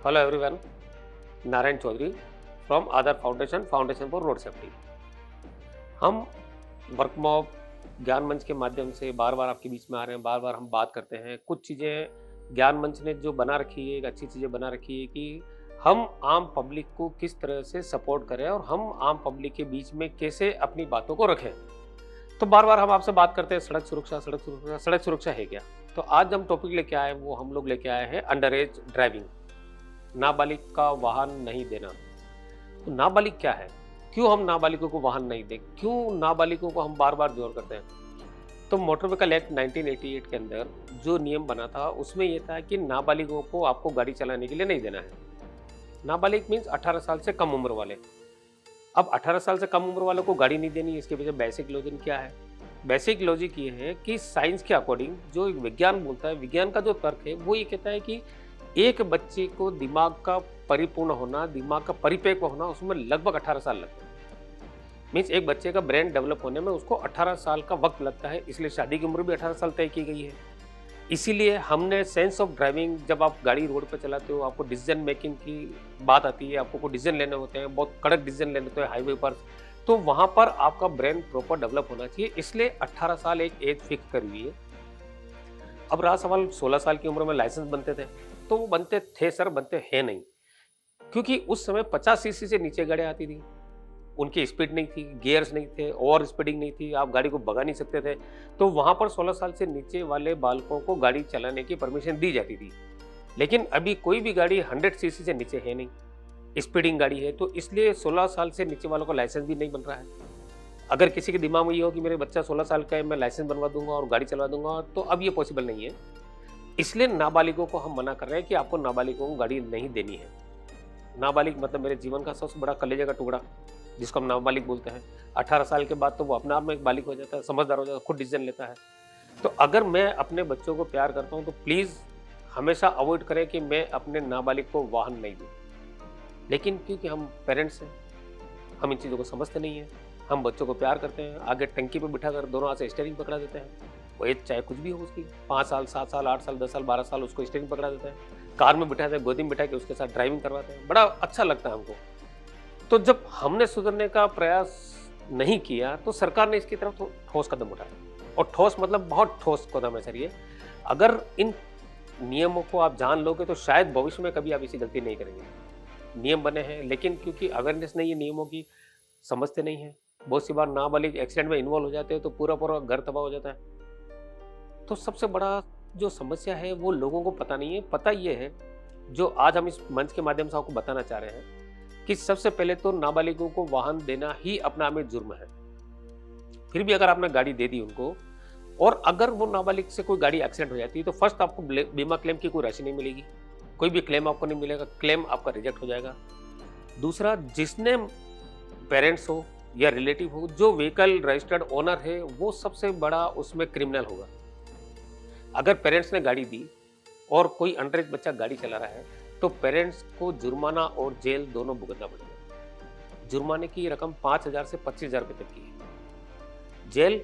Hello everyone, Narayan Chaudhary from Aadar foundation for road safety. हम workshop ज्ञान मंच के माध्यम से बार बार आपके बीच में आ रहे हैं, बार बार हम बात करते हैं। कुछ चीज़ें ज्ञान मंच ने जो बना रखी है, एक अच्छी चीज़ें बना रखी है कि हम आम पब्लिक को किस तरह से सपोर्ट करें और हम आम पब्लिक के बीच में कैसे अपनी बातों को रखें। तो बार बार हम आपसे बात करते हैं सड़क सुरक्षा, सड़क सुरक्षा, सड़क सुरक्षा है क्या। तो आज हम टॉपिक लेके आए, वो हम लोग लेके आए हैं अंडर एज ड्राइविंग, नाबालिग का वाहन नहीं देना। तो नाबालिग क्या है, क्यों हम नाबालिगों को वाहन नहीं दें, क्यों नाबालिगों को हम बार बार जोर करते हैं। तो मोटर व्हीकल एक्ट 1988 के अंदर जो नियम बना था उसमें यह था कि नाबालिगों को आपको गाड़ी चलाने के लिए नहीं देना है। नाबालिग मीन्स 18 साल से कम उम्र वाले। अब 18 साल से कम उम्र वालों को गाड़ी नहीं देनी, इसके पीछे बेसिक लॉजिक क्या है। बेसिक लॉजिक ये है कि साइंस के अकॉर्डिंग जो विज्ञान बोलता है, विज्ञान का जो तर्क है वो ये कहता है कि एक बच्चे को दिमाग का परिपूर्ण होना, दिमाग का परिपक्व होना, उसमें लगभग 18 साल लगता है। मीन्स एक बच्चे का ब्रेन डेवलप होने में उसको 18 साल का वक्त लगता है, इसलिए शादी की उम्र भी 18 साल तय की गई है। इसीलिए हमने सेंस ऑफ ड्राइविंग, जब आप गाड़ी रोड पर चलाते हो, आपको डिसीजन मेकिंग की बात आती है, आपको कोई डिसीजन लेने होते हैं, बहुत कड़क डिसीजन लेने होते हैं हाईवे पर, तो वहाँ पर आपका ब्रेन प्रॉपर डेवलप होना चाहिए, इसलिए 18 साल एक एज फिक्स करी हुई है। अब रहा सवाल 16 साल की उम्र में लाइसेंस बनते थे, तो वो बनते थे सर, बनते हैं नहीं, क्योंकि उस समय 50 सीसी से नीचे गाड़ियां आती थी, उनकी स्पीड नहीं थी, गियर्स नहीं थे, ओवर स्पीडिंग नहीं थी, आप गाड़ी को भगा नहीं सकते थे। तो वहां पर 16 साल से नीचे वाले बालकों को गाड़ी चलाने की परमिशन दी जाती थी। लेकिन अभी कोई भी गाड़ी 100 सीसी से नीचे है नहीं, स्पीडिंग गाड़ी है, तो इसलिए 16 साल से नीचे वालों का लाइसेंस भी नहीं बन रहा है। अगर किसी के दिमाग में ये हो कि मेरे बच्चा 16 साल का है, मैं लाइसेंस बनवा दूंगा और गाड़ी चलवा दूंगा, तो अब ये पॉसिबल नहीं है। इसलिए नाबालिगों को हम मना कर रहे हैं कि आपको नाबालिगों को गाड़ी नहीं देनी है। नाबालिग मतलब मेरे जीवन का सबसे बड़ा कलेजे का टुकड़ा, जिसको हम नाबालिग बोलते हैं। 18 साल के बाद तो वो अपने आप में एक बालिग हो जाता है, समझदार हो जाता है, खुद डिसीजन लेता है। तो अगर मैं अपने बच्चों को प्यार करता हूँ तो प्लीज़ हमेशा अवॉइड करें कि मैं अपने नाबालिग को वाहन नहीं दूँ। लेकिन क्योंकि हम पेरेंट्स हैं, हम इन चीज़ों को समझते नहीं हैं। हम बच्चों को प्यार करते हैं, आगे टंकी पे बिठा कर दोनों हाथ से स्टीयरिंग पकड़ा देते हैं। वो एज चाहे कुछ भी हो उसकी, 5 साल, 7 साल, 8 साल, 10 साल, 12 साल, उसको स्टीयरिंग पकड़ा देते हैं, कार में बिठाते हैं, गोदी में बिठा के उसके साथ ड्राइविंग करवाते हैं। बड़ा अच्छा लगता है हमको। तो जब हमने सुधरने का प्रयास नहीं किया तो सरकार ने इसकी तरफ ठोस कदम उठाया, और ठोस मतलब बहुत ठोस कदम है सर ये। अगर इन नियमों को आप जान लोगे तो शायद भविष्य में कभी आप ऐसी गलती नहीं करेंगे। नियम बने हैं, लेकिन क्योंकि अवेयरनेस नहीं है नियमों की, समझते नहीं है। बहुत सी बार नाबालिग एक्सीडेंट में इन्वॉल्व हो जाते हैं तो पूरा पूरा घर तबाह हो जाता है। तो सबसे बड़ा जो समस्या है वो लोगों को पता नहीं है। पता ये है, जो आज हम इस मंच के माध्यम से आपको बताना चाह रहे हैं, कि सबसे पहले तो नाबालिगों को वाहन देना ही अपने आप में जुर्म है। फिर भी अगर आपने गाड़ी दे दी उनको, और अगर वो नाबालिग से कोई गाड़ी एक्सीडेंट हो जाती है, तो फर्स्ट आपको बीमा क्लेम की कोई राशि नहीं मिलेगी, कोई भी क्लेम आपको नहीं मिलेगा, क्लेम आपका रिजेक्ट हो जाएगा। दूसरा, जिसने पेरेंट्स हो या रिलेटिव हो, जो व्हीकल रजिस्टर्ड ओनर है, वो सबसे बड़ा उसमें क्रिमिनल होगा। अगर पेरेंट्स ने गाड़ी दी और कोई अंडर एज बच्चा गाड़ी चला रहा है, तो पेरेंट्स को जुर्माना और जेल दोनों भुगतना पड़ेगा। जुर्माने की रकम 5,000 से 25,000 रुपये तक की है। जेल,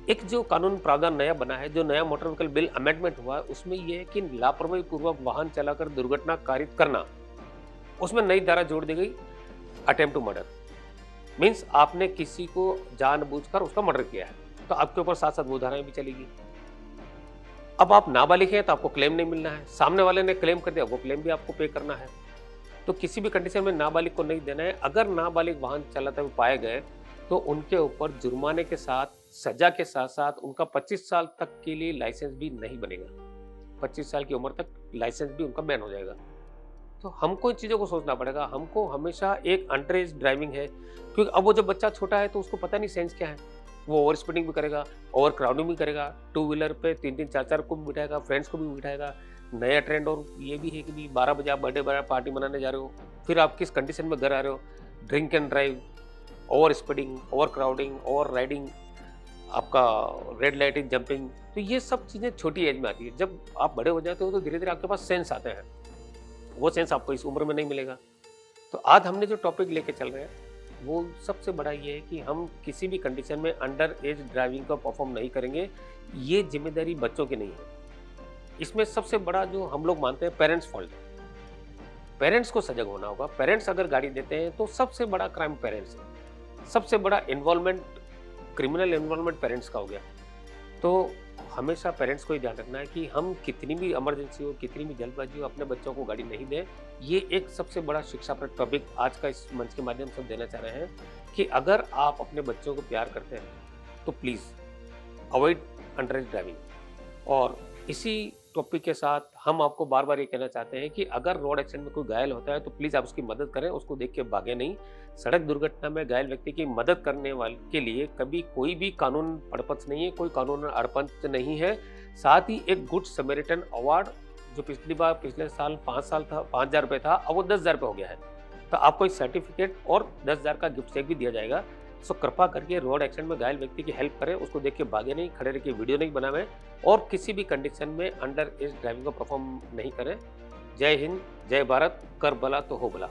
एक जो कानून प्रावधान नया बना है, जो नया मोटर व्हीकल बिल अमेंडमेंट हुआ है, उसमें यह है कि लापरवाही पूर्वक वाहन चलाकर दुर्घटना कारित करना, उसमें नई धारा जोड़ दी गई, अटेम्प्ट टू मर्डर। मीन्स आपने किसी को जानबूझकर उसका मर्डर किया है, तो आपके ऊपर साथ साथ वो धाराएं भी चलेगी। अब आप नाबालिग हैं तो आपको क्लेम नहीं मिलना है, सामने वाले ने क्लेम कर दिया, वो क्लेम भी आपको पे करना है। तो किसी भी कंडीशन में नाबालिग को नहीं देना है। अगर नाबालिग वाहन चलाते हुए पाए गए तो उनके ऊपर जुर्माने के साथ, सजा के साथ साथ उनका 25 साल तक के लिए लाइसेंस भी नहीं बनेगा। 25 साल की उम्र तक लाइसेंस भी उनका बैन हो जाएगा। तो हमको इन चीज़ों को सोचना पड़ेगा। हमको हमेशा एक अंडर एज ड्राइविंग है, क्योंकि अब वो जब बच्चा छोटा है तो उसको पता नहीं सेंस क्या है। वो ओवर स्पीडिंग भी करेगा, ओवर क्राउडिंग भी करेगा, टू व्हीलर पे 3-3, 4-4 को भी बिठाएगा, फ्रेंड्स को भी बिठाएगा। नया ट्रेंड और ये भी है कि भी 12 बजे आप बर्थडे पार्टी मनाने जा रहे हो, फिर आप किस कंडीशन में घर आ रहे हो, drink and drive, over speeding, over crowding, over riding, आपका रेड लाइटिंग, जंपिंग। तो ये सब चीज़ें छोटी एज में आती है। जब आप बड़े हो जाते हो तो धीरे धीरे आपके पास सेंस आते हैं, वो सेंस आपको इस उम्र में नहीं मिलेगा। तो आज हमने जो टॉपिक लेके चल रहे हैं वो सबसे बड़ा ये है कि हम किसी भी कंडीशन में अंडर एज ड्राइविंग का परफॉर्म नहीं करेंगे। ये जिम्मेदारी बच्चों की नहीं है। इसमें सबसे बड़ा जो हम लोग मानते हैं पेरेंट्स फॉल्ट है। पेरेंट्स को सजग होना होगा। पेरेंट्स अगर गाड़ी देते हैं तो सबसे बड़ा क्राइम पेरेंट्स है, सबसे बड़ा इन्वॉल्वमेंट, क्रिमिनल इन्वॉल्वमेंट पेरेंट्स का हो गया। तो हमेशा पेरेंट्स को ही ध्यान रखना है कि हम कितनी भी इमरजेंसी हो, कितनी भी जल्दबाजी हो, अपने बच्चों को गाड़ी नहीं दें। ये एक सबसे बड़ा शिक्षाप्रद टॉपिक आज का इस मंच के माध्यम से हम देना चाह रहे हैं कि अगर आप अपने बच्चों को प्यार करते हैं तो please avoid under as driving. और इसी टॉपिक के साथ हम आपको बार बार ये कहना चाहते हैं कि अगर रोड एक्सीडेंट में कोई घायल होता है तो प्लीज़ आप उसकी मदद करें, उसको देख के भागे नहीं। सड़क दुर्घटना में घायल व्यक्ति की मदद करने वाले के लिए कभी कोई भी कानून पड़पच नहीं है, कोई कानून अड़पंच नहीं है। साथ ही एक गुड समैरिटन अवार्ड जो पिछले साल 5 साल था, 5,000 रुपये था, अब वो 10,000 रुपये हो गया है। तो आपको एक सर्टिफिकेट और 10,000 का गिफ्ट चेक भी दिया जाएगा। सो कृपा करके रोड एक्सीडेंट में घायल व्यक्ति की हेल्प करें, उसको देख के भागे नहीं, खड़े रह के वीडियो नहीं बनावें और किसी भी कंडीशन में अंडर एज ड्राइविंग को परफॉर्म नहीं करें। जय हिंद, जय भारत, कर भला तो हो भला।